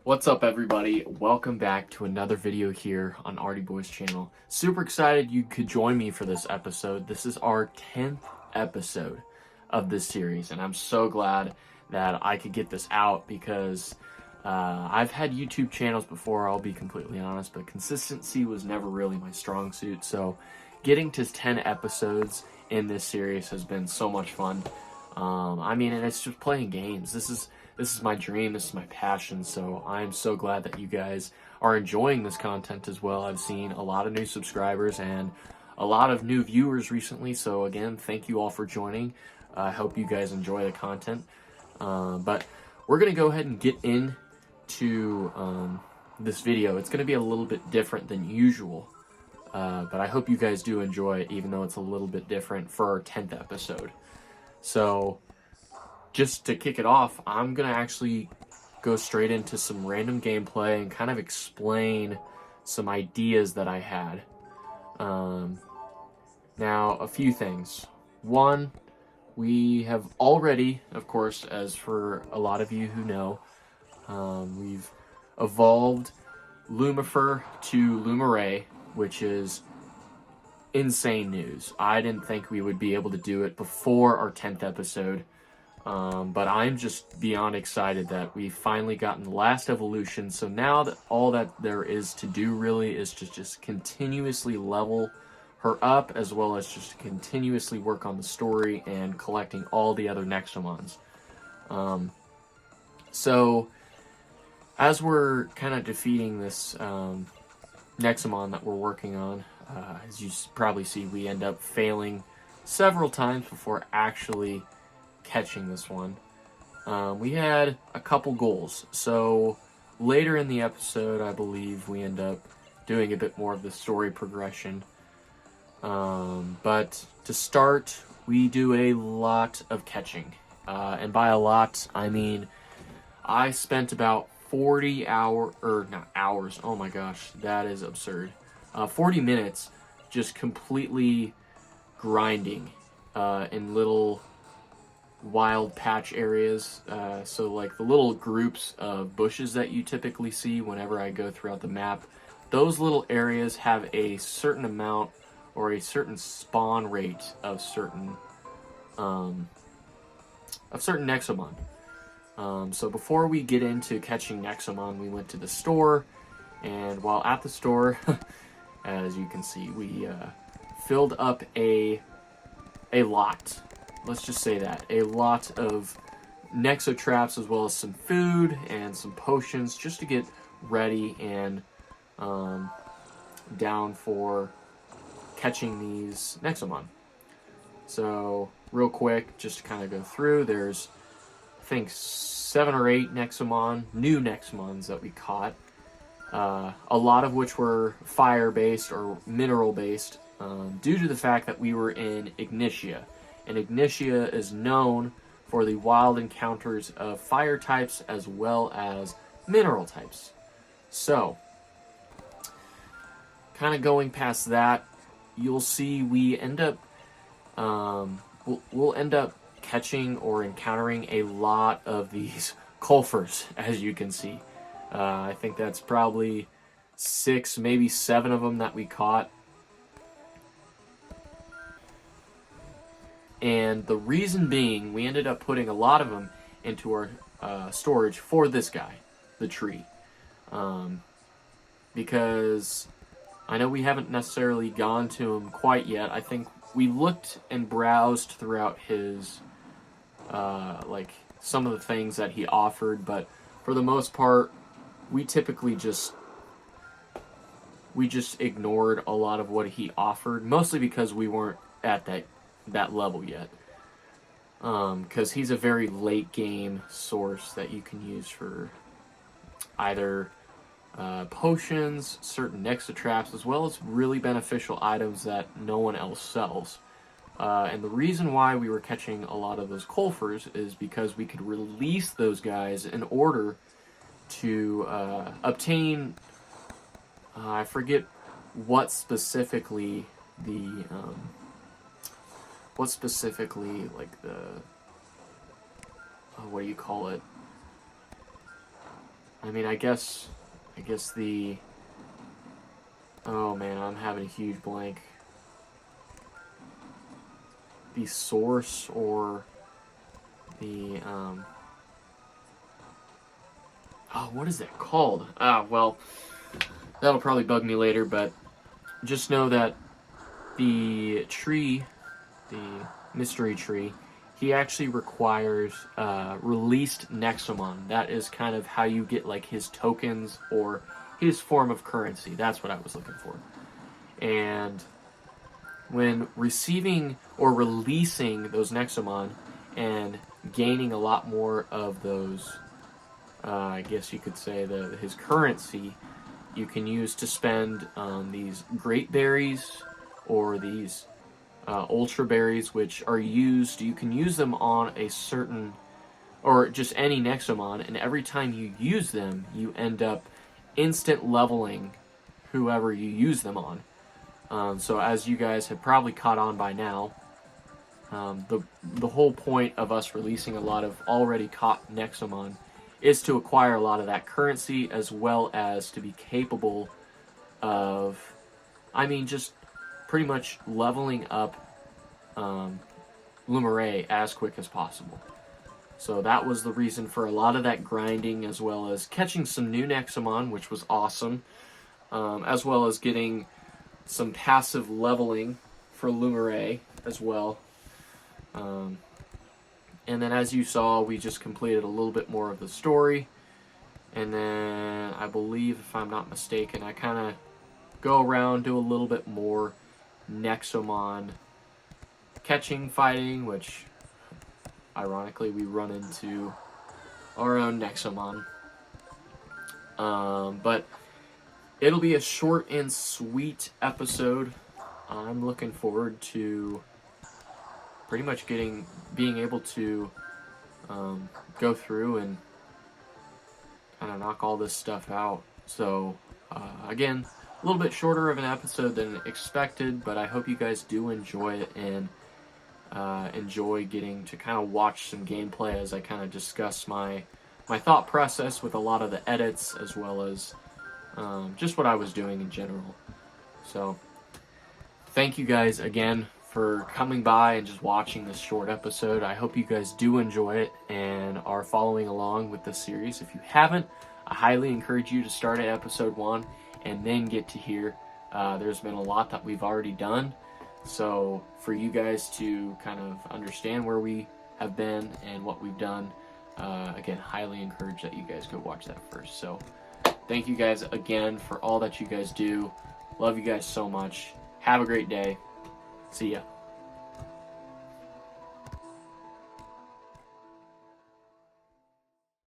What's up, everybody? Welcome back to another video here on Artie Boy's channel. Super excited you could join me for this episode. This is our 10th episode of this series, and I'm so glad that I could get this out because I've had YouTube channels before, I'll be completely honest, but consistency was never really my strong suit. So getting to 10 episodes in this series has been so much fun. And it's just playing games. This is my dream, this is my passion, so I'm so glad that you guys are enjoying this content as well. I've seen a lot of new subscribers and a lot of new viewers recently, so again, thank you all for joining. I hope you guys enjoy the content. But we're going to go ahead and get into this video. It's going to be a little bit different than usual, but I hope you guys do enjoy it, even though it's a little bit different for our 10th episode. So just to kick it off, I'm going to actually go straight into some random gameplay and kind of explain some ideas that I had. Now, a few things. One, we have already, of course, as for a lot of you who know, we've evolved Lumifer to Lumaray, which is insane news. I didn't think we would be able to do it before our 10th episode. But I'm just beyond excited that we've finally gotten the last evolution. So now that all that there is to do really is to just continuously level her up, as well as just continuously work on the story and collecting all the other Nexomons. So as we're kind of defeating this Nexomon that we're working on, as you probably see, we end up failing several times before actually catching this one. We had a couple goals, so later in the episode I believe we end up doing a bit more of the story progression, but to start we do a lot of catching, and by a lot I mean I spent about 40 hours, oh my gosh, that is absurd, 40 minutes just completely grinding in little wild patch areas, so like the little groups of bushes that you typically see whenever I go throughout the map, those little areas have a certain amount or a certain spawn rate of certain Nexomon. So before we get into catching Nexomon, we went to the store, and while at the store, as you can see, we filled up a lot. Let's just say that. A lot of Nexo traps, as well as some food and some potions, just to get ready and down for catching these Nexomon. So, real quick, just to kind of go through, there's, I think, 7 or 8 Nexomon, new Nexomons that we caught. A lot of which were fire-based or mineral-based, due to the fact that we were in Ignitia. And Ignitia is known for the wild encounters of fire types as well as mineral types. So, kind of going past that, you'll see we end up, we'll end up catching or encountering a lot of these Kulfers, as you can see. I think that's probably 6, maybe 7 of them that we caught. And the reason being, we ended up putting a lot of them into our storage for this guy, the tree. Because I know we haven't necessarily gone to him quite yet. I think we looked and browsed throughout his, like, some of the things that he offered, but for the most part, we typically just ignored a lot of what he offered, mostly because we weren't at that level yet, because he's a very late game source that you can use for either potions, certain Nexo traps, as well as really beneficial items that no one else sells. And the reason why we were catching a lot of those Kulfers is because we could release those guys in order to obtain, I forget what specifically like the, what do you call it? I mean, I guess the, oh man, I'm having a huge blank. The source or the, oh, what is that called? Well, that'll probably bug me later, but just know that the tree, the mystery tree, he actually requires released NEXOMON. That is kind of how you get like his tokens or his form of currency. That's what I was looking for. And when receiving or releasing those NEXOMON and gaining a lot more of those, I guess you could say his currency, you can use to spend these great berries or these ultra berries, which are used, you can use them on a certain, or just any NEXOMON, and every time you use them, you end up instant leveling whoever you use them on. So as you guys have probably caught on by now, the whole point of us releasing a lot of already caught NEXOMON is to acquire a lot of that currency, as well as to be capable of, I mean, just pretty much leveling up Lumeray as quick as possible. So that was the reason for a lot of that grinding, as well as catching some new NEXOMON, which was awesome, as well as getting some passive leveling for Lumeray as well. And then as you saw, we just completed a little bit more of the story. And then I believe, if I'm not mistaken, I kind of go around, do a little bit more NEXOMON catching, fighting, which ironically we run into our own NEXOMON. But it'll be a short and sweet episode. I'm looking forward to pretty much being able to go through and kind of knock all this stuff out. So again, a little bit shorter of an episode than expected, but I hope you guys do enjoy it and enjoy getting to kind of watch some gameplay as I kind of discuss my thought process with a lot of the edits, as well as just what I was doing in general. So thank you guys again for coming by and just watching this short episode. I hope you guys do enjoy it and are following along with this series. If you haven't, I highly encourage you to start at episode 1 and then get to here. There's been a lot that we've already done, so for you guys to kind of understand where we have been and what we've done, again, highly encourage that you guys go watch that first. So thank you guys again for all that you guys do. Love you guys so much. Have a great day. See ya.